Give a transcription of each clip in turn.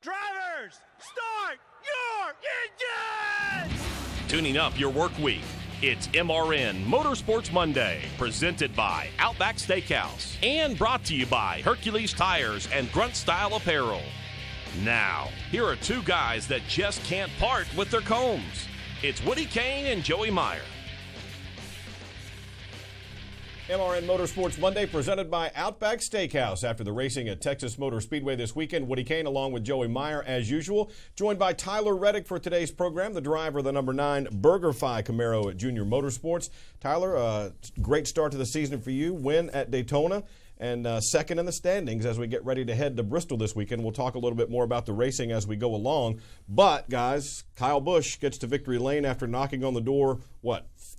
Drivers, start your engines! Tuning up your work week. It's MRN Motorsports Monday, presented by Outback Steakhouse and brought to you by Hercules Tires and Grunt Style Apparel. Now, here are two guys that just can't part with their combs. It's Cain and Joey Meier. MRN Motorsports Monday presented by Outback Steakhouse. After the racing at Texas Motor Speedway this weekend, Woody Cain along with Joey Meier as usual, joined by Tyler Reddick for today's program, the driver of the number 9 BurgerFi Camaro at Junior Motorsports. Tyler, great start to the season for you, win at Daytona, and second in the standings as we get ready to head to Bristol this weekend. We'll talk a little bit more about the racing as we go along. But, guys, Kyle Busch gets to victory lane after knocking on the door,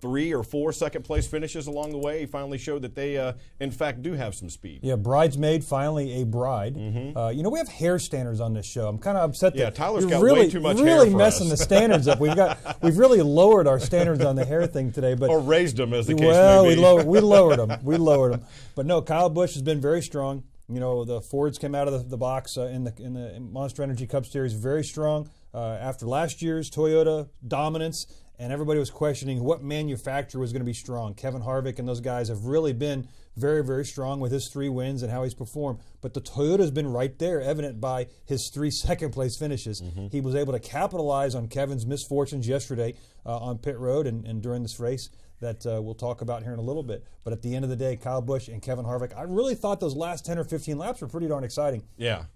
3 or 4 second-place finishes along the way. He finally showed that they, in fact, do have some speed. Yeah, bridesmaid, finally a bride. Mm-hmm. We have hair standards on this show. I'm kind of upset that Tyler's got really, way too much hair really for messing us. the standards up. We've really lowered our standards on the hair thing today. But or raised them, as the case may be. we lowered them. We lowered them. But no, Kyle Busch has been very strong. You know, the Fords came out of the box in the Monster Energy Cup Series very strong after last year's Toyota dominance. And everybody was questioning what manufacturer was going to be strong. Kevin Harvick and those guys have really been very, very strong with his 3 wins and how he's performed. But the Toyota's been right there, evident by his 3 second-place finishes. Mm-hmm. He was able to capitalize on Kevin's misfortunes yesterday on pit road and during this race that we'll talk about here in a little bit. But at the end of the day, Kyle Busch and Kevin Harvick, I really thought those last 10 or 15 laps were pretty darn exciting. Yeah.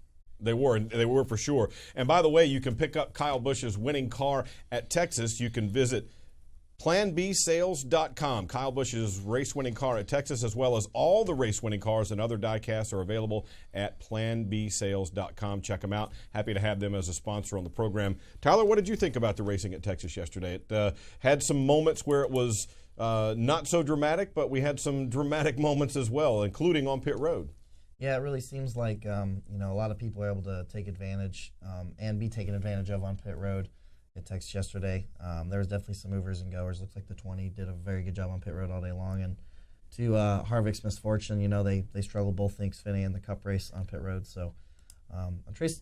They were for sure. And by the way, you can pick up Kyle Busch's winning car at Texas. You can visit planbsales.com. Kyle Busch's race-winning car at Texas, as well as all the race-winning cars and other die-casts are available at planbsales.com. Check them out. Happy to have them as a sponsor on the program. Tyler, what did you think about the racing at Texas yesterday? It had some moments where it was not so dramatic, but we had some dramatic moments as well, including on pit road. Yeah, it really seems like a lot of people are able to take advantage and be taken advantage of on pit road at Texas yesterday. There was definitely some movers and goers. Looks like the 20 did a very good job on pit road all day long. And to Harvick's misfortune, they struggled both Xfinity and the Cup race on pit road. So on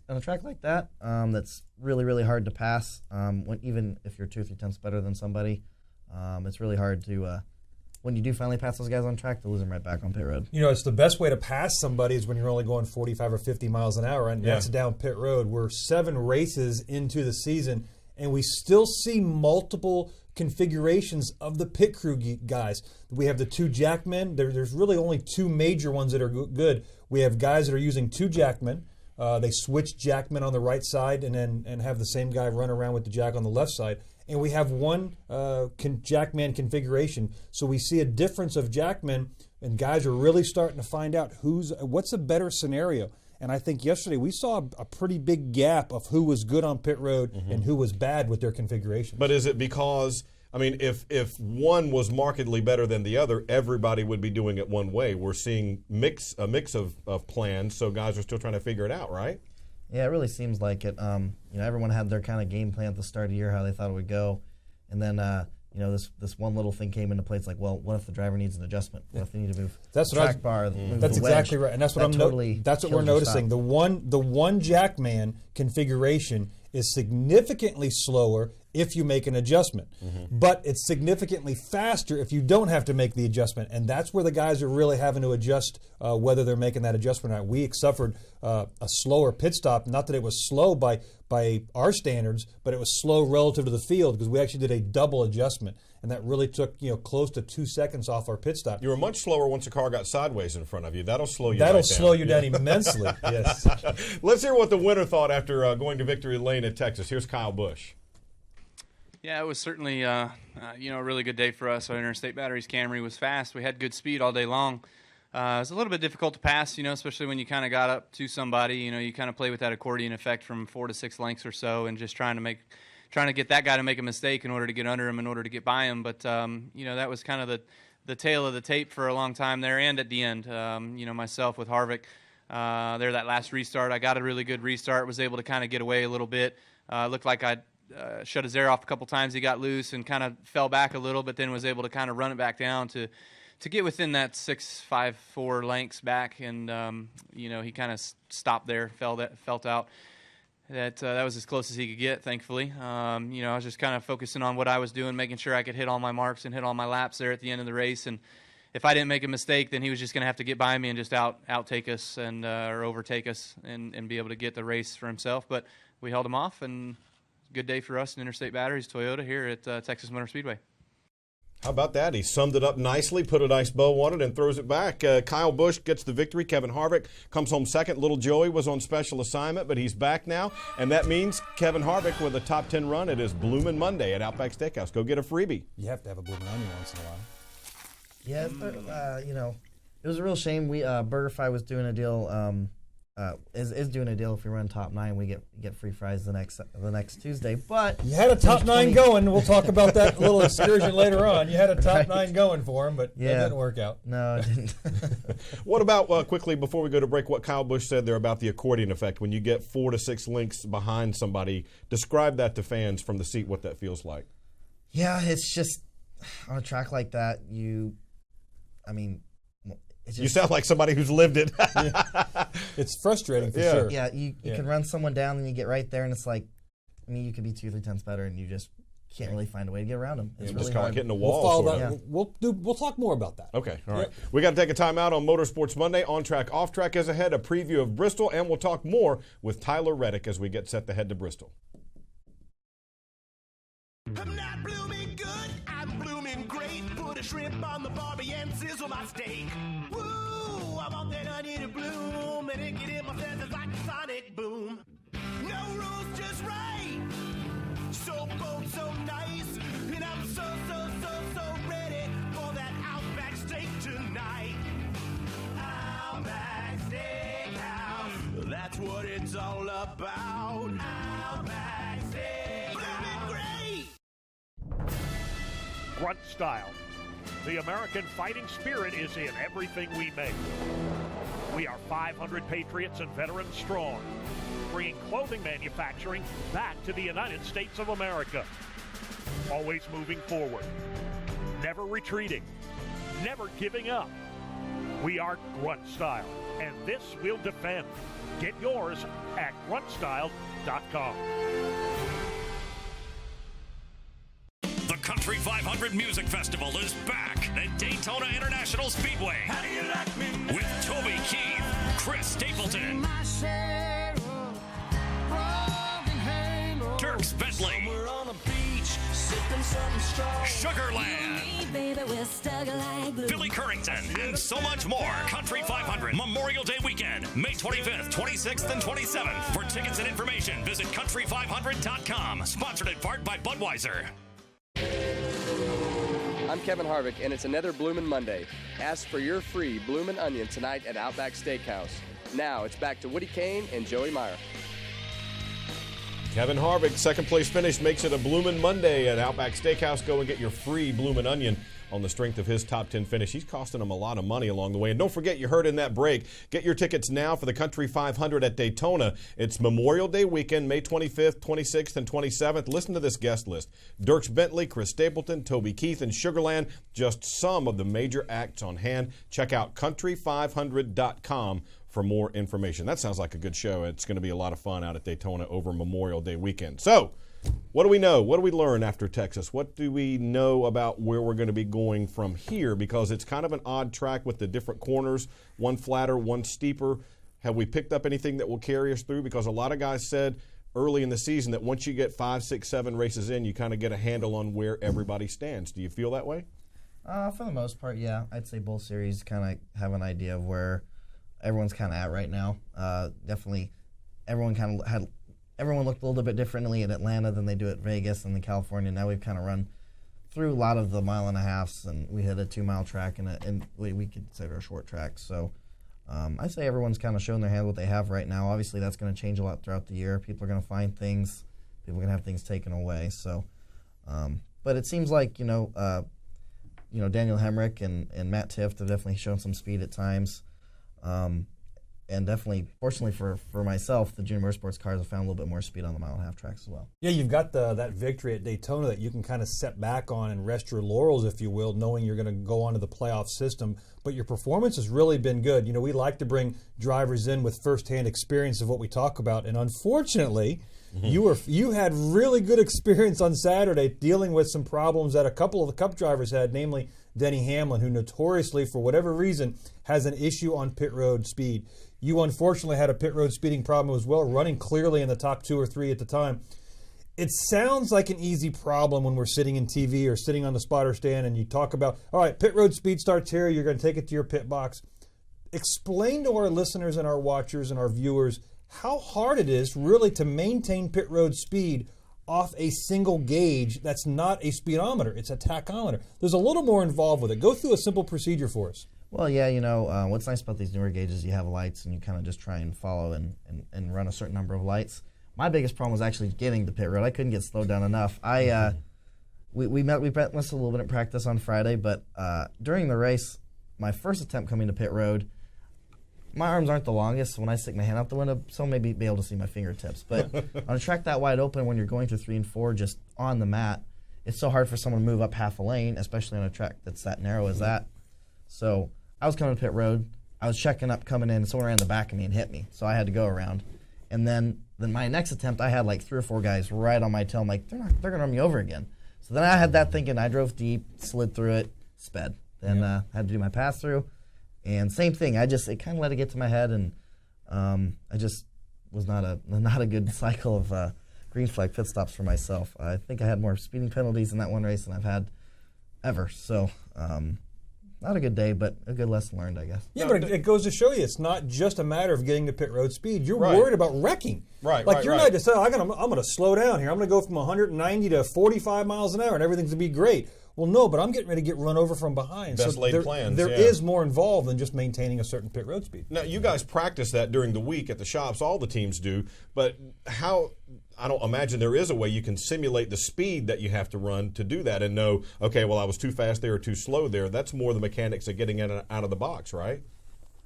a track like that, that's really, really hard to pass. Even if you're 2 or 3 tenths better than somebody, it's really hard to. When you do finally pass those guys on track, to lose them right back on pit road. It's the best way to pass somebody is when you're only going 45 or 50 miles an hour, and that's down pit road. We're 7 races into the season, and we still see multiple configurations of the pit crew guys. We have the 2 jackmen. There's really only 2 major ones that are good. We have guys that are using 2 jackmen. They switch jackmen on the right side and have the same guy run around with the jack on the left side. And we have 1 jackman configuration. So we see a difference of jackmen, and guys are really starting to find out what's a better scenario. And I think yesterday we saw a pretty big gap of who was good on pit road and who was bad with their configuration. But is it because, if one was markedly better than the other, everybody would be doing it one way? We're seeing a mix of plans, so guys are still trying to figure it out, right? Yeah, it really seems like it. Everyone had their kind of game plan at the start of the year, how they thought it would go. And then, this one little thing came into play. It's like, well, what if the driver needs an adjustment? What if they need to move the track bar, move That's the wedge? exactly right. And that's what that's what we're noticing. The one jackman configuration is significantly slower if you make an adjustment. But it's significantly faster if you don't have to make the adjustment. And that's where the guys are really having to adjust whether they're making that adjustment or not. We suffered a slower pit stop. Not that it was slow by our standards, but it was slow relative to the field because we actually did a double adjustment. And that really took close to 2 seconds off our pit stop. You were much slower once the car got sideways in front of you. That'll slow you That'll right down. slow you down immensely, yes. Let's hear what the winner thought after going to victory lane at Texas. Here's Kyle Busch. Yeah, it was certainly a really good day for us. Our Interstate Batteries Camry was fast. We had good speed all day long. It was a little bit difficult to pass, especially when you kind of got up to somebody. You kind of play with that accordion effect from 4 to 6 lengths or so, and just trying to get that guy to make a mistake in order to get under him, in order to get by him. But that was kind of the tail of the tape for a long time there, and at the end, myself with Harvick. That last restart, I got a really good restart. Was able to kind of get away a little bit. Looked like I shut his air off a couple times. He got loose and kind of fell back a little, but then was able to kind of run it back down to get within that 6.54 lengths back. And he kind of stopped there, felt out. that was as close as he could get, thankfully. I was just kind of focusing on what I was doing, making sure I could hit all my marks and hit all my laps there at the end of the race. And if I didn't make a mistake, then he was just going to have to get by me and just outtake us and or overtake us and be able to get the race for himself. But we held him off, and good day for us in Interstate Batteries Toyota here at Texas Motor Speedway. How about that? He summed it up nicely, put a nice bow on it, and throws it back. Kyle Busch gets the victory. Kevin Harvick comes home second. Little Joey was on special assignment, but he's back now, and that means Kevin Harvick with a top 10 run. It is Bloomin' Monday at Outback Steakhouse. Go get a freebie. You have to have a bloomin' onion once in a while. Yeah, it was a real shame. BurgerFi was doing a deal. Is doing a deal if we run top 9, we get free fries the next Tuesday. But you had a top 9 going. We'll talk about that little excursion later on. You had a top 9 going for him, but that didn't work out. No, it didn't. What about, quickly before we go to break, what Kyle Busch said there about the accordion effect? When you get 4 to 6 links behind somebody, describe that to fans from the seat, what that feels like. Yeah, it's just on a track like that, You sound like somebody who's lived it. It's frustrating for sure. Yeah, you can run someone down and you get right there, and it's like, you could be 2 or 3 tenths better, and you just can't really find a way to get around them. It's really kind of hard. like hitting a We'll wall. follow sort that. of. We'll talk more about that. Okay, all right. We got to take a time out on Motorsports Monday. On track, off track is ahead. A preview of Bristol, and we'll talk more with Tyler Reddick as we get set to head to Bristol. I'm not blooming good, I'm blooming great. Put a shrimp on the barbie and sizzle my steak. Woo! I want that onion to bloom and it get in my senses like a sonic boom. No rules, just right. So bold, so nice. And I'm so ready for that Outback steak tonight. Outback Steakhouse. That's what it's all about. Outback Steakhouse. Blooming great! Grunt style. The American fighting spirit is in everything we make. We are 500 patriots and veterans strong, bringing clothing manufacturing back to the United States of America. Always moving forward, never retreating, never giving up. We are Grunt Style, and this we'll defend. Get yours at gruntstyle.com. The Country 500 Music Festival is back at Daytona International Speedway. How do you like me now? With Toby Keith, Chris Stapleton, Dirks Bentley, Sugarland, Billy Currington, and so much more. Country 500 Memorial Day weekend, May 25th, 26th, and 27th. For tickets and information, visit country500.com. Sponsored in part by Budweiser. I'm Kevin Harvick, and it's another Bloomin' Monday. Ask for your free Bloomin' Onion tonight at Outback Steakhouse. Now it's back to Woody Cain and Joey Meier. Kevin Harvick, second place finish, makes it a Bloomin' Monday at Outback Steakhouse. Go and get your free Bloomin' Onion on the strength of his top 10 finish. He's costing him a lot of money along the way. And don't forget, you heard in that break, get your tickets now for the Country 500 at Daytona. It's Memorial Day weekend, May 25th, 26th, and 27th. Listen to this guest list. Dirks Bentley, Chris Stapleton, Toby Keith, and Sugarland. Just some of the major acts on hand. Check out country500.com for more information. That sounds like a good show. It's going to be a lot of fun out at Daytona over Memorial Day weekend. So, what do we know? What do we learn after Texas? What do we know about where we're going to be going from here? Because it's kind of an odd track with the different corners, one flatter, one steeper. Have we picked up anything that will carry us through? Because a lot of guys said early in the season that once you get 5, 6, 7 races in, you kind of get a handle on where everybody stands. Do you feel that way? For the most part, yeah. I'd say both series kind of have an idea of where everyone's kind of at right now. Definitely, everyone looked a little bit differently in Atlanta than they do at Vegas and in California. Now we've kind of run through a lot of the 1.5 miles, and we hit a 2-mile track and we consider a short track. So I'd say everyone's kind of showing their hand what they have right now. Obviously, that's going to change a lot throughout the year. People are going to find things. People are going to have things taken away. So, but it seems like Daniel Hemrick and Matt Tifft have definitely shown some speed at times. And definitely, fortunately for myself, the junior motorsports cars have found a little bit more speed on the mile-and-a-half tracks as well. Yeah, you've got that victory at Daytona that you can kind of set back on and rest your laurels, if you will, knowing you're going to go onto the playoff system. But your performance has really been good. You know, we like to bring drivers in with firsthand experience of what we talk about, and unfortunately, you had really good experience on Saturday dealing with some problems that a couple of the Cup drivers had, namely Denny Hamlin, who notoriously, for whatever reason, has an issue on pit road speed. You unfortunately had a pit road speeding problem as well, running clearly in the top 2 or 3 at the time. It sounds like an easy problem when we're sitting in TV or sitting on the spotter stand and you talk about, all right, pit road speed starts here, you're going to take it to your pit box. Explain to our listeners and our watchers and our viewers how hard it is really to maintain pit road speed off a single gauge that's not a speedometer, it's a tachometer. There's a little more involved with it. Go through a simple procedure for us. Well, yeah, what's nice about these newer gauges, you have lights and you kind of just try and follow and run a certain number of lights. My biggest problem was actually getting to pit road. I couldn't get slowed down enough. We missed a little bit of practice on Friday, but during the race, my first attempt coming to pit road, my arms aren't the longest. When I stick my hand out the window, someone may be able to see my fingertips. But on a track that wide open, when you're going through 3 and 4 just on the mat, it's so hard for someone to move up half a lane, especially on a track that's that narrow as that. So I was coming to pit road. I was checking up, coming in, and someone ran the back of me and hit me. So I had to go around. And then my next attempt, I had like 3 or 4 guys right on my tail. I'm like, they're going to run me over again. So then I had that thinking. I drove deep, slid through it, sped. Then had to do my pass through. And same thing. It kind of let it get to my head, and I just was not a good cycle of green flag pit stops for myself. I think I had more speeding penalties in that one race than I've had ever. So not a good day, but a good lesson learned, I guess. Yeah, but it goes to show you it's not just a matter of getting to pit road speed. You're worried about wrecking. Right, like you're not just saying, I'm going to slow down here. I'm going to go from 190 to 45 miles an hour, and everything's going to be great. Well, no, but I'm getting ready to get run over from behind. Best laid plans. There is more involved than just maintaining a certain pit road speed. Now, you guys practice that during the week at the shops. All the teams do. But how, I don't imagine there is a way you can simulate the speed that you have to run to do that and know, okay, well, I was too fast there or too slow there. That's more the mechanics of getting in and out of the box, right?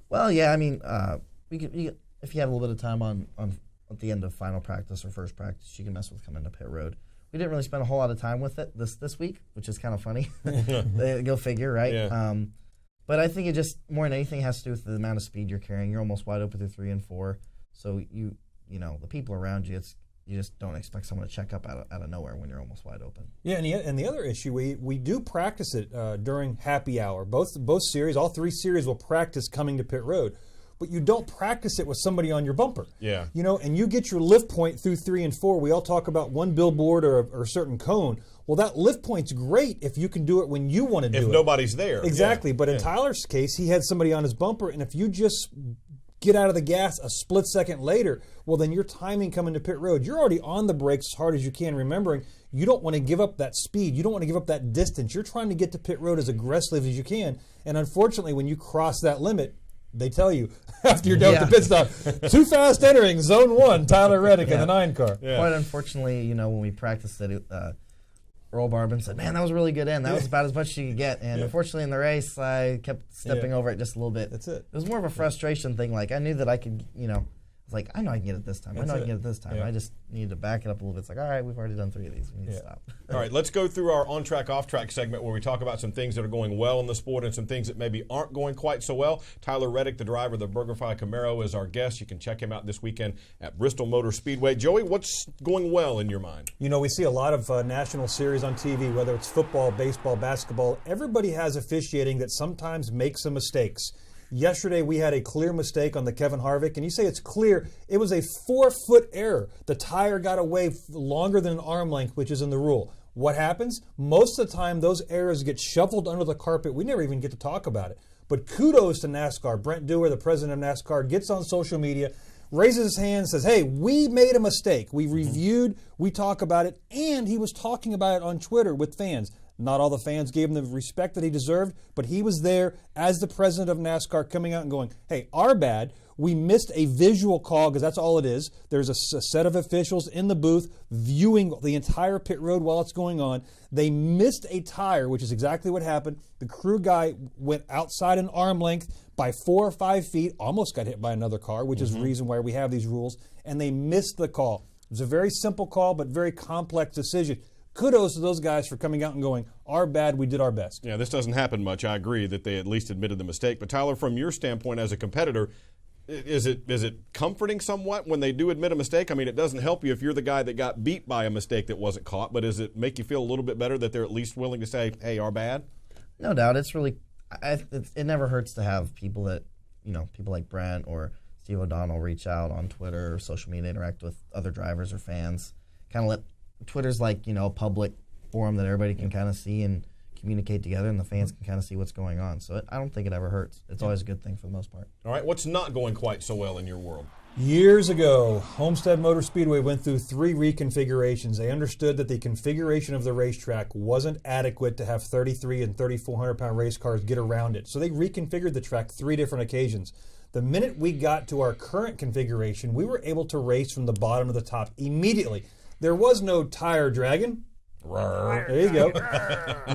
Well, yeah, I mean, if you have a little bit of time on at the end of final practice or first practice, you can mess with coming to pit road. We didn't really spend a whole lot of time with it this week, which is kind of funny. Go figure, right? Yeah. But I think it just, more than anything, has to do with the amount of speed you're carrying. You're almost wide open through 3 and 4. So, the people around you, you just don't expect someone to check up out of nowhere when you're almost wide open. Yeah, and the other issue, we do practice it during happy hour. Both series, all 3 series will practice coming to pit road. But you don't practice it with somebody on your bumper. Yeah. And you get your lift point through 3 and 4. We all talk about one billboard or a certain cone. Well, that lift point's great if you can do it when you want to do it. If nobody's there. Exactly. Yeah. But in Tyler's case, he had somebody on his bumper, and if you just get out of the gas a split second later, well, then your timing coming to pit road, you're already on the brakes as hard as you can, remembering you don't want to give up that speed. You don't want to give up that distance. You're trying to get to pit road as aggressively as you can. And unfortunately, when you cross that limit, they tell you after you're done with the pit stop, too fast entering zone 1, Tyler Reddick in the 9 car. Yeah. Quite unfortunately, when we practiced it, Earl Barbin said, "Man, that was a really good end. That was about as much as you could get." And unfortunately, in the race, I kept stepping over it just a little bit. That's it. It was more of a frustration thing. Like I knew that I could, I was like, I know I can get it this time. I know I can get it this time. I just needed to back it up a little bit. It's like, all right, we've already done 3 of these. We need to stop. All right, let's go through our on-track, off-track segment where we talk about some things that are going well in the sport and some things that maybe aren't going quite so well. Tyler Reddick, the driver of the BurgerFi Camaro, is our guest. You can check him out this weekend at Bristol Motor Speedway. Joey, what's going well in your mind? We see a lot of national series on TV, whether it's football, baseball, basketball. Everybody has officiating that sometimes makes some mistakes. Yesterday, we had a clear mistake on the Kevin Harvick, and you say it's clear. It was a 4-foot error. The tire got away longer than an arm length, which is in the rule. What happens? Most of the time, those errors get shuffled under the carpet. We never even get to talk about it. But kudos to NASCAR. Brent Dewar, the president of NASCAR, gets on social media, raises his hand and says, hey, we made a mistake. We reviewed, we talk about it, and he was talking about it on Twitter with fans. Not all the fans gave him the respect that he deserved, but he was there as the president of NASCAR coming out and going, hey, our bad. We missed a visual call because that's all it is. There's a set of officials in the booth viewing the entire pit road while it's going on. They missed a tire, which is exactly what happened. The crew guy went outside an arm length by 4 or 5 feet, almost got hit by another car, which is the reason why we have these rules, and they missed the call. It was a very simple call, but very complex decision. Kudos to those guys for coming out and going, our bad, we did our best. Yeah, this doesn't happen much. I agree that they at least admitted the mistake. But Tyler, from your standpoint as a competitor, is it comforting somewhat when they do admit a mistake? I mean, it doesn't help you if you're the guy that got beat by a mistake that wasn't caught, but does it make you feel a little bit better that they're at least willing to say, hey, our bad? No doubt. It's really, it never hurts to have people that, people like Brent or Steve O'Donnell reach out on Twitter or social media, interact with other drivers or fans. Kind of let, Twitter's like, a public forum that everybody can kind of see and communicate together, and the fans can kind of see what's going on. So I don't think it ever hurts. It's always a good thing for the most part. All right, what's not going quite so well in your world? Years ago, Homestead Motor Speedway went through 3 reconfigurations. They understood that the configuration of the racetrack wasn't adequate to have 33 and 3,400-pound race cars get around it. So they reconfigured the track 3 different occasions. The minute we got to our current configuration, we were able to race from the bottom to the top immediately. There was no tire dragging. There you go.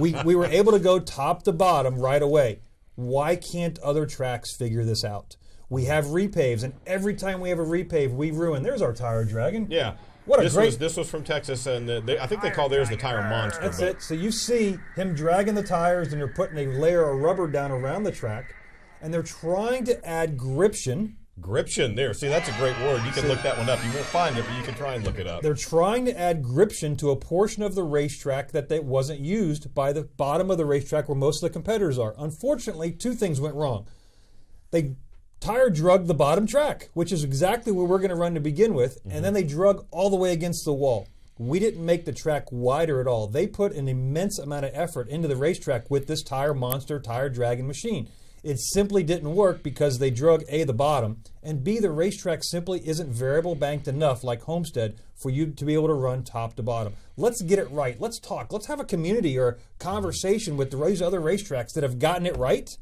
We were able to go top to bottom right away. Why can't other tracks figure this out? We have repaves, and every time we have a repave, we ruin. There's our tire dragon. Yeah. This was from Texas, and I think they call theirs the tire monster. That's it. So you see him dragging the tires, and they're putting a layer of rubber down around the track, and they're trying to add gription. Gription, there. See, that's a great word. You can look that one up. You won't find it, but you can try and look it up. They're trying to add gription to a portion of the racetrack that wasn't used by the bottom of the racetrack where most of the competitors are. Unfortunately, 2 things went wrong. They tire drug the bottom track, which is exactly where we're going to run to begin with, and then they drug all the way against the wall. We didn't make the track wider at all. They put an immense amount of effort into the racetrack with this tire monster, tire dragging machine. It simply didn't work because they drug A, the bottom, and B, the racetrack simply isn't variable banked enough like Homestead for you to be able to run top to bottom. Let's get it right. Let's talk. Let's have a community or a conversation with these other racetracks that have gotten it right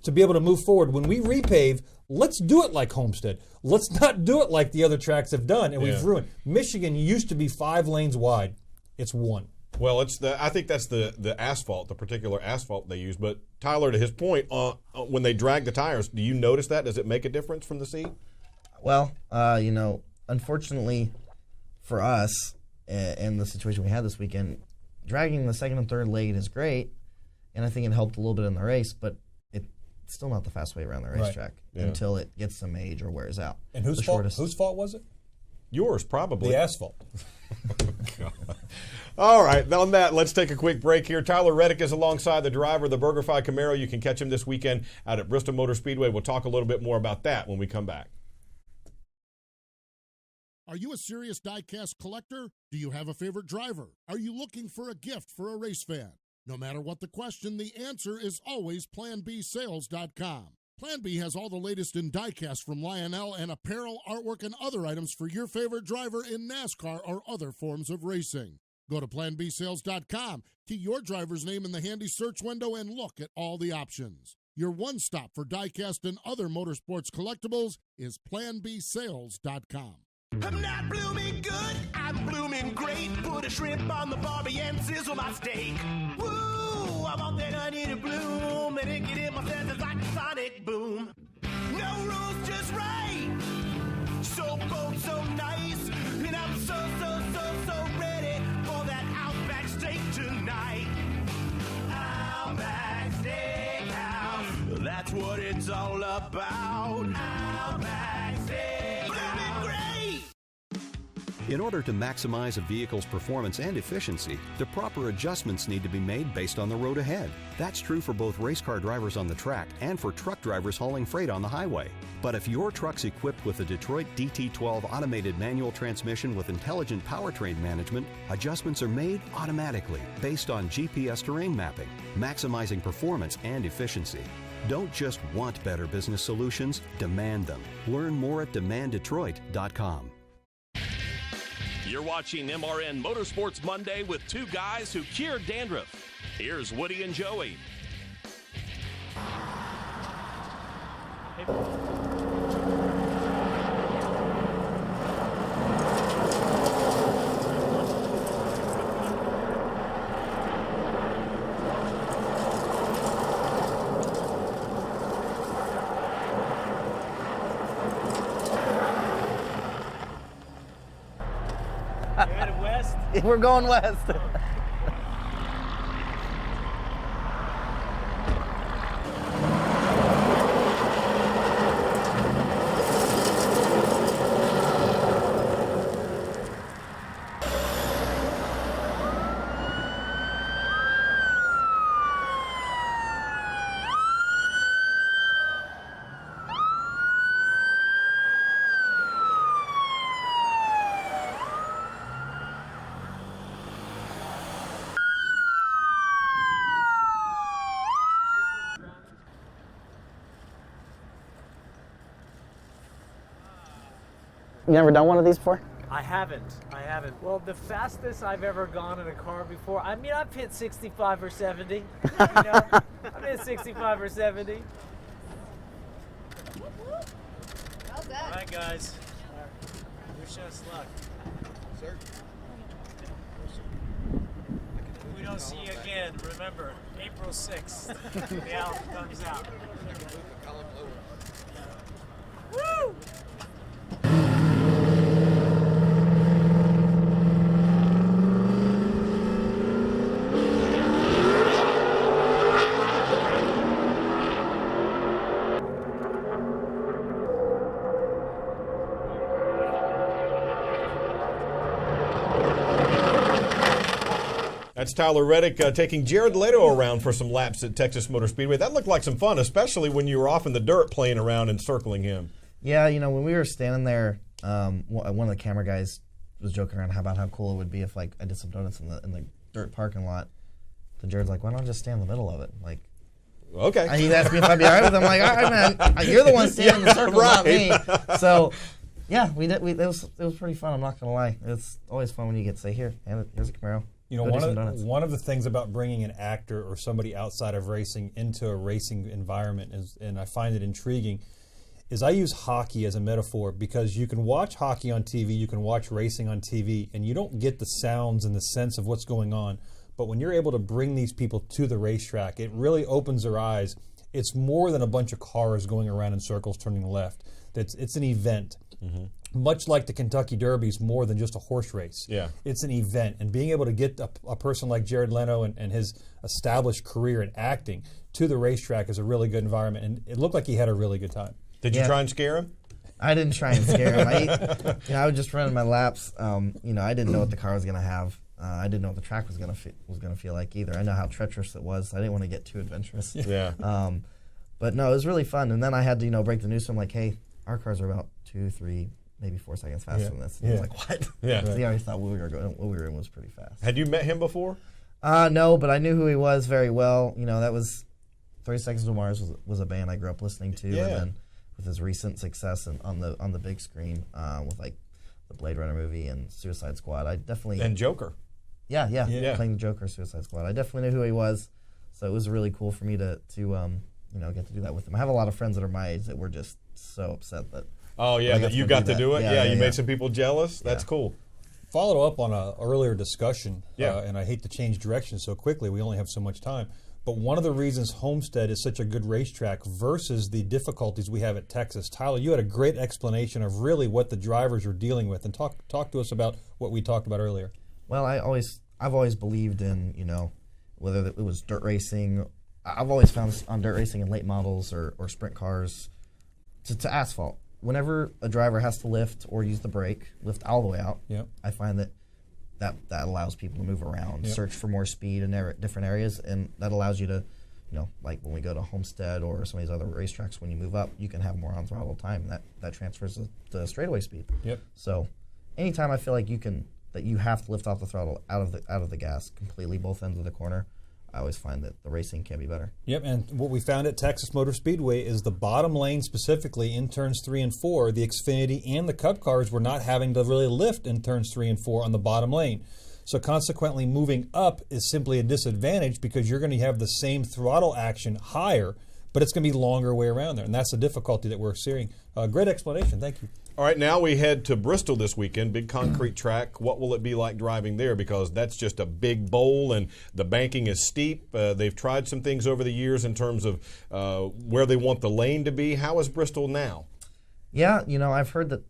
to be able to move forward. When we repave, let's do it like Homestead. Let's not do it like the other tracks have done, and we've ruined. Michigan used to be 5 lanes wide. It's 1. Well, I think that's the asphalt, the particular asphalt they use. But Tyler, to his point, when they drag the tires, do you notice that? Does it make a difference from the seat? Well, unfortunately for us, in the situation we had this weekend, dragging the second and third leg is great, and I think it helped a little bit in the race, but it's still not the fast way around the racetrack until it gets some age or wears out. And whose fault was it? Yours, probably. The asphalt. All right, on that, let's take a quick break here. Tyler Reddick is alongside the driver of the BurgerFi Camaro. You can catch him this weekend out at Bristol Motor Speedway. We'll talk a little bit more about that when we come back. Are you a serious diecast collector? Do you have a favorite driver? Are you looking for a gift for a race fan? No matter what the question, the answer is always PlanBSales.com. Plan B has all the latest in diecast from Lionel and apparel, artwork, and other items for your favorite driver in NASCAR or other forms of racing. Go to PlanBSales.com, key your driver's name in the handy search window, and look at all the options. Your one stop for diecast and other motorsports collectibles is PlanBSales.com. I'm not blooming good, I'm blooming great. Put a shrimp on the barbie and sizzle my steak. Woo, I want that onion to bloom, and it get in my senses like a sonic boom. No rules, just right. So bold, so nice, and I'm so ready for that Outback steak tonight. Outback Steakhouse, that's what it's all about. Outback Steakhouse, blooming great. In order to maximize a vehicle's performance and efficiency, the proper adjustments need to be made based on the road ahead. That's true for both race car drivers on the track and for truck drivers hauling freight on the highway. But if your truck's equipped with a Detroit DT12 automated manual transmission with intelligent powertrain management, adjustments are made automatically based on GPS terrain mapping, maximizing performance and efficiency. Don't just want better business solutions, demand them. Learn more at demanddetroit.com. You're watching MRN Motorsports Monday with 2 guys who cure dandruff. Here's Woody and Joey. headed west? We're going west. You never done one of these before? I haven't. Well, the fastest I've ever gone in a car before, I mean, I've hit 65 or 70. You know? I've hit 65 or 70. How's that? All right, guys. Wish us luck. Sir. If we don't see you again, remember, April 6th, the album comes out. Woo! That's Tyler Reddick taking Jared Leto around for some laps at Texas Motor Speedway. That looked like some fun, especially when you were off in the dirt playing around and circling him. Yeah, you know, when we were standing there, one of the camera guys was joking around about how cool it would be if, like, I did some donuts in the dirt parking lot. Then Jared's like, why don't I just stand in the middle of it? Like, okay. And he asked me if I'd be all right with it. I'm like, all right, man, you're the one standing in the circle, not me. So, yeah, it was pretty fun. I'm not gonna lie. It's always fun when you get to say, here's a Camaro. You know, one of the things about bringing an actor or somebody outside of racing into a racing environment is, and I find it intriguing, is I use hockey as a metaphor because you can watch hockey on TV, you can watch racing on TV, and you don't get the sounds and the sense of what's going on. But when you're able to bring these people to the racetrack, it really opens their eyes. It's more than a bunch of cars going around in circles turning left. It's an event. Mm-hmm. Much like the Kentucky Derby is more than just a horse race. Yeah. It's an event. And being able to get a person like Jared Leto and his established career in acting to the racetrack is a really good environment. And it looked like he had a really good time. Did you try and scare him? I didn't try and scare him. I was just running my laps. I didn't know what the car was going to have. I didn't know what the track was going to feel like either. I know how treacherous it was. So I didn't want to get too adventurous. Yeah. But no, it was really fun. And then I had to break the news to him, like, hey, our cars are about 2, 3, maybe 4 seconds faster than this. And he was like, what? Yeah. He already thought what we were in was pretty fast. Had you met him before? No, but I knew who he was very well. You know, that was 30 Seconds to Mars was a band I grew up listening to, and then with his recent success on the big screen with like the Blade Runner movie and Suicide Squad, I definitely Joker. Yeah, playing the Joker, Suicide Squad. I definitely knew who he was, so it was really cool for me to get to do that with him. I have a lot of friends that are my age that were just so upset that. Oh yeah, that you got to do it. Yeah, you made some people jealous. That's cool. Follow up on an earlier discussion, and I hate to change direction so quickly. We only have so much time. But one of the reasons Homestead is such a good racetrack versus the difficulties we have at Texas, Tyler, you had a great explanation of really what the drivers are dealing with, and talk to us about what we talked about earlier. Well, I've always believed in, whether it was dirt racing. I've always found on dirt racing and late models or sprint cars to asphalt. Whenever a driver has to lift or use the brake, lift all the way out, I find that allows people to move around, search for more speed in different areas, and that allows you to, like when we go to Homestead or some of these other racetracks, when you move up, you can have more on throttle time, and that transfers to straightaway speed. Yep. So anytime I feel like you have to lift off the throttle out of the gas completely, both ends of the corner, I always find that the racing can be better. Yep, and what we found at Texas Motor Speedway is the bottom lane specifically in turns 3 and 4, the Xfinity and the Cup cars were not having to really lift in turns 3 and 4 on the bottom lane. So consequently, moving up is simply a disadvantage because you're going to have the same throttle action higher, but it's going to be longer way around there, and that's the difficulty that we're seeing. Great explanation. Thank you. All right, now we head to Bristol this weekend, big concrete track. What will it be like driving there? Because that's just a big bowl, and the banking is steep. They've tried some things over the years in terms of where they want the lane to be. How is Bristol now? Yeah, I've heard that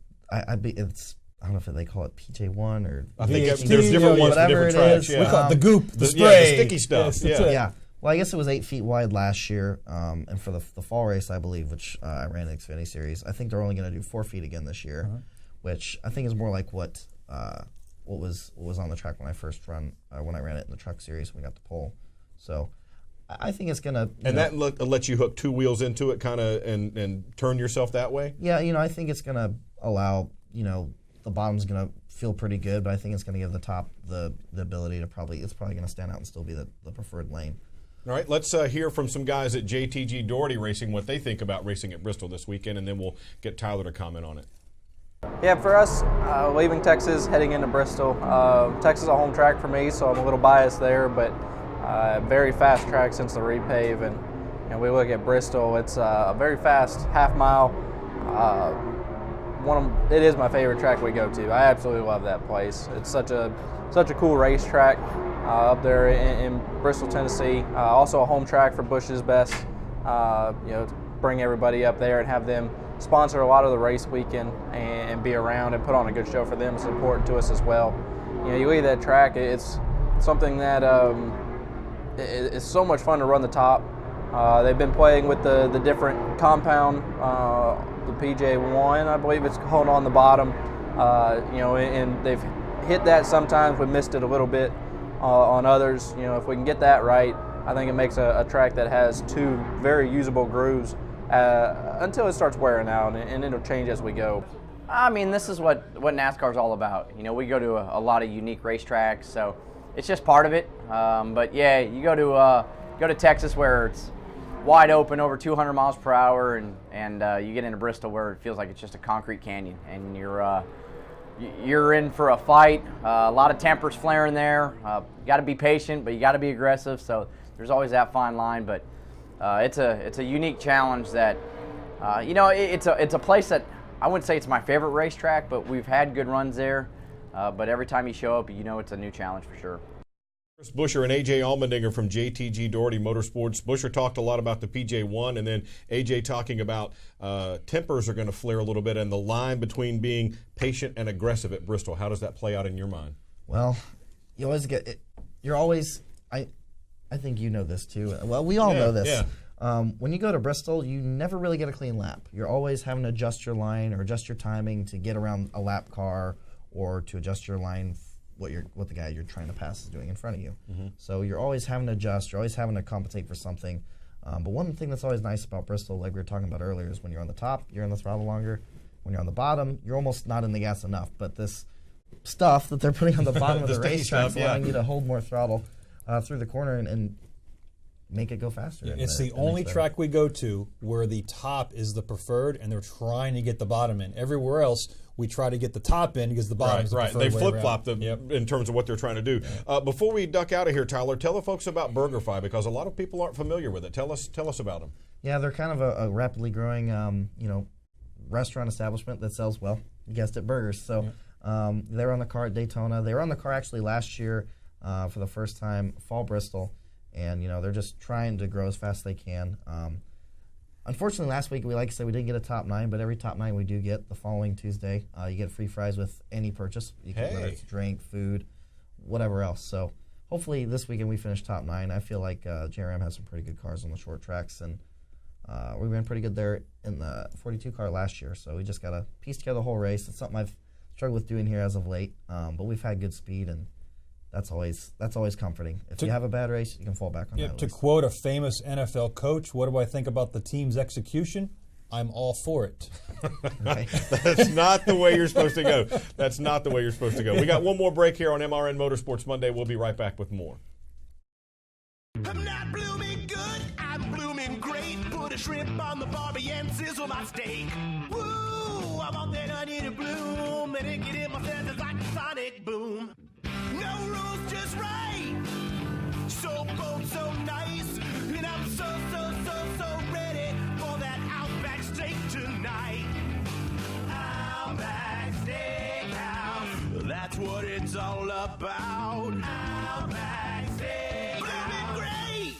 it's I don't know if they call it PJ1 or I think there's different ones for different tracks. We call it the goop, the spray. The sticky stuff. Yeah. Well, I guess it was 8 feet wide last year, and for the fall race, I believe, which I ran the Xfinity Series, I think they're only going to do 4 feet again this year, which I think is more like what was on the track when I first when I ran it in the Truck Series when we got the pole. So I think it's going to. And that lets you hook 2 wheels into it, kind of, and turn yourself that way. Yeah, I think it's going to allow the bottom's going to feel pretty good, but I think it's going to give the top the ability to it's probably going to stand out and still be the preferred lane. All right, let's hear from some guys at JTG Doherty Racing what they think about racing at Bristol this weekend, and then we'll get Tyler to comment on it. Yeah, for us, leaving Texas, heading into Bristol, Texas is a home track for me, so I'm a little biased there, but very fast track since the repave, and we look at Bristol, it's a very fast half-mile. It is my favorite track we go to. I absolutely love that place. It's such a cool racetrack. Up there in Bristol, Tennessee. Also a home track for Bush's Best. To bring everybody up there and have them sponsor a lot of the race weekend and be around and put on a good show for them is important to us as well. You leave that track, it's something that it's so much fun to run the top. They've been playing with the different compound, the PJ1, I believe it's called, on the bottom. And they've hit that sometimes. We missed it a little bit. On others, if we can get that right, I think it makes a track that has 2 very usable grooves until it starts wearing out, and it'll change as we go. I mean, this is what NASCAR is all about. We go to a lot of unique racetracks, so it's just part of it. But yeah, you go to Texas where it's wide open, over 200 miles per hour, and you get into Bristol where it feels like it's just a concrete canyon, and you're in for a fight. A lot of tempers flaring there. You got to be patient, but you got to be aggressive. So there's always that fine line. But it's a unique challenge that it's a place that I wouldn't say it's my favorite racetrack, but we've had good runs there. But every time you show up, it's a new challenge for sure. Chris Buescher and A.J. Allmendinger from JTG Doherty Motorsports. Buescher talked a lot about the PJ1, and then A.J. talking about tempers are going to flare a little bit, and the line between being patient and aggressive at Bristol. How does that play out in your mind? Well, you always get it. You're always I think you know this too. Well, we all know this. Yeah. When you go to Bristol, you never really get a clean lap. You're always having to adjust your line or adjust your timing to get around a lap car or to adjust your line what the guy you're trying to pass is doing in front of you. Mm-hmm. So you're always having to adjust. You're always having to compensate for something. But one thing that's always nice about Bristol, like we were talking about earlier, is when you're on the top, you're in the throttle longer. When you're on the bottom, you're almost not in the gas enough. But this stuff that they're putting on the bottom of the racetrack is allowing you to hold more throttle through the corner and make it go faster. It's the only track we go to where the top is the preferred, and they're trying to get the bottom in. Everywhere else, we try to get the top in because the bottom's the preferred. They way flip-flop around. in terms of what they're trying to do. Yeah. Before we duck out of here, Tyler, tell the folks about BurgerFi because a lot of people aren't familiar with it. Tell us about them. Yeah, they're kind of a rapidly growing, restaurant establishment that sells, well, you guessed it, burgers. So they were on the car at Daytona. They were on the car actually last year for the first time, Fall Bristol. And, they're just trying to grow as fast as they can. Unfortunately, last week, like I said, we didn't get a top 9, but every top 9 we do get the following Tuesday. You get free fries with any purchase. Whether it's drink, food, whatever else. So hopefully this weekend we finish top 9. I feel like JRM has some pretty good cars on the short tracks, and we ran pretty good there in the 42 car last year. So we just got to piece together the whole race. It's something I've struggled with doing here as of late, but we've had good speed, and that's always comforting. If you have a bad race, you can fall back on that. To quote a famous NFL coach, what do I think about the team's execution? I'm all for it. That's not the way you're supposed to go. That's not the way you're supposed to go. We got one more break here on MRN Motorsports Monday. We'll be right back with more. I'm not blooming good, I'm blooming great. Put a shrimp on the barbie and sizzle my steak. Woo, I want that onion to bloom, and it get in my senses like a sonic boom. No rules, just right. So bold, so nice, and I'm so ready for that Outback steak tonight. Outback Steakhouse, that's what it's all about. Outback Steakhouse, blooming great.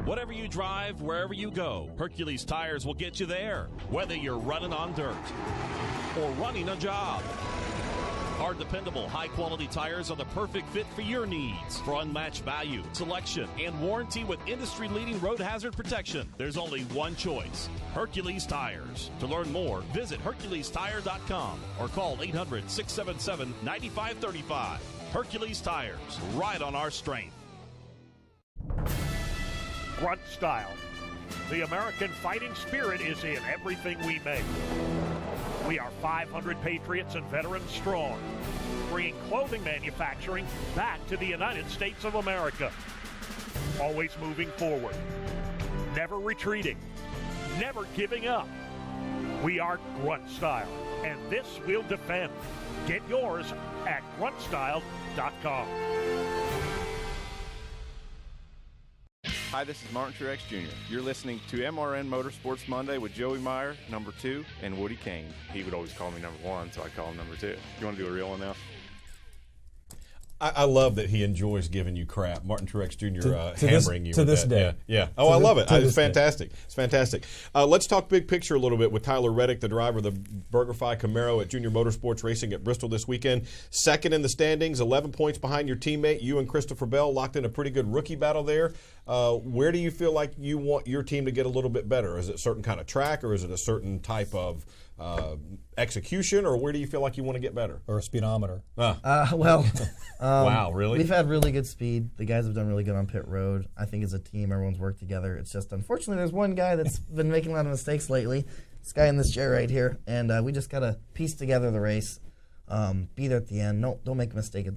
Whatever you drive, wherever you go, Hercules Tires will get you there. Whether you're running on dirt or running a job, Our dependable, high-quality tires are the perfect fit for your needs. For unmatched value, selection, and warranty with industry-leading road hazard protection, there's only one choice: Hercules Tires. To learn more, visit HerculesTire.com or call 800-677-9535. Hercules Tires, ride on our strength. Grunt Style. The American fighting spirit is in everything we make. We are 500 patriots and veterans strong, bringing clothing manufacturing back to the United States of America. Always moving forward, never retreating, never giving up. We are Grunt Style, and this we'll defend. Get yours at gruntstyle.com. Hi, this is Martin Truex Jr. You're listening to MRN Motorsports Monday with Joey Meier, number 2, and Woody Cain. He would always call me number 1, so I call him number 2. You want to do a real one now? I love that he enjoys giving you crap. Martin Truex Jr. Hammering you to with this that. day. Yeah. Oh, I love it. It's fantastic. It's fantastic. Let's talk big picture a little bit with Tyler Reddick, the driver of the BurgerFi Camaro at Junior Motorsports Racing at Bristol this weekend. Second in the standings, 11 points behind your teammate. You and Christopher Bell locked in a pretty good rookie battle there. Where do you feel like you want your team to get a little bit better? Is it a certain kind of track, or is it a certain type of execution, or where do you feel like you want to get better? Or a speedometer? Wow, really? We've had really good speed. The guys have done really good on pit road. I think as a team, everyone's worked together. It's just, unfortunately, there's one guy that's been making a lot of mistakes lately. This guy in this chair right here. And we just got to piece together the race, be there at the end. Don't make a mistake.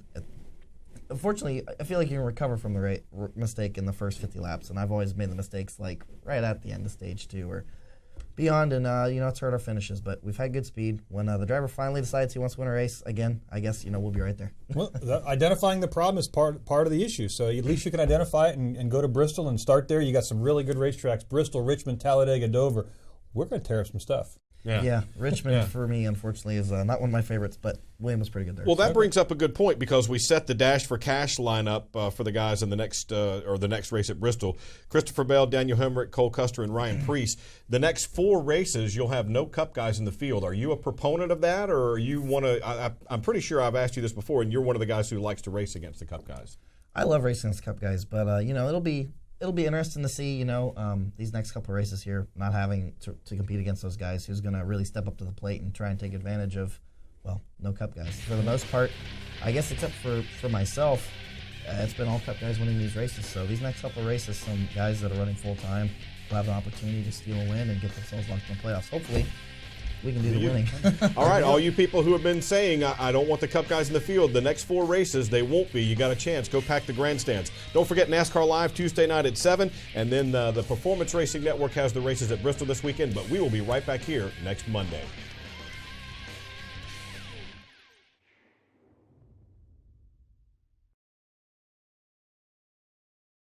Unfortunately, I feel like you can recover from the mistake in the first 50 laps. And I've always made the mistakes like right at the end of stage 2 or beyond, and it's hurt our finishes. But we've had good speed. When the driver finally decides he wants to win a race again, I guess we'll be right there. Well, identifying the problem is part of the issue. So at least you can identify it and go to Bristol and start there. You got some really good racetracks: Bristol, Richmond, Talladega, Dover. We're going to tear up some stuff. Yeah, Richmond for me, unfortunately, is not one of my favorites, but William was pretty good there. Well, that brings up a good point, because we set the Dash for Cash lineup for the guys in the next race at Bristol. Christopher Bell, Daniel Hemrick, Cole Custer, and Ryan Preece. The next 4 races, you'll have no Cup guys in the field. Are you a proponent of that, or you want to? I'm pretty sure I've asked you this before, and you're one of the guys who likes to race against the Cup guys. I love racing against Cup guys, but it'll be interesting to see, these next couple of races here, not having to compete against those guys. Who's going to really step up to the plate and try and take advantage of, no Cup guys. For the most part, I guess except for myself, it's been all Cup guys winning these races. So these next couple of races, some guys that are running full-time will have an opportunity to steal a win and get themselves locked in the playoffs. Hopefully, we can do the winning. All right, all you people who have been saying, I don't want the Cup guys in the field, the next 4 races, they won't be. You got a chance. Go pack the grandstands. Don't forget NASCAR Live Tuesday night at 7, and then the Performance Racing Network has the races at Bristol this weekend, but we will be right back here next Monday.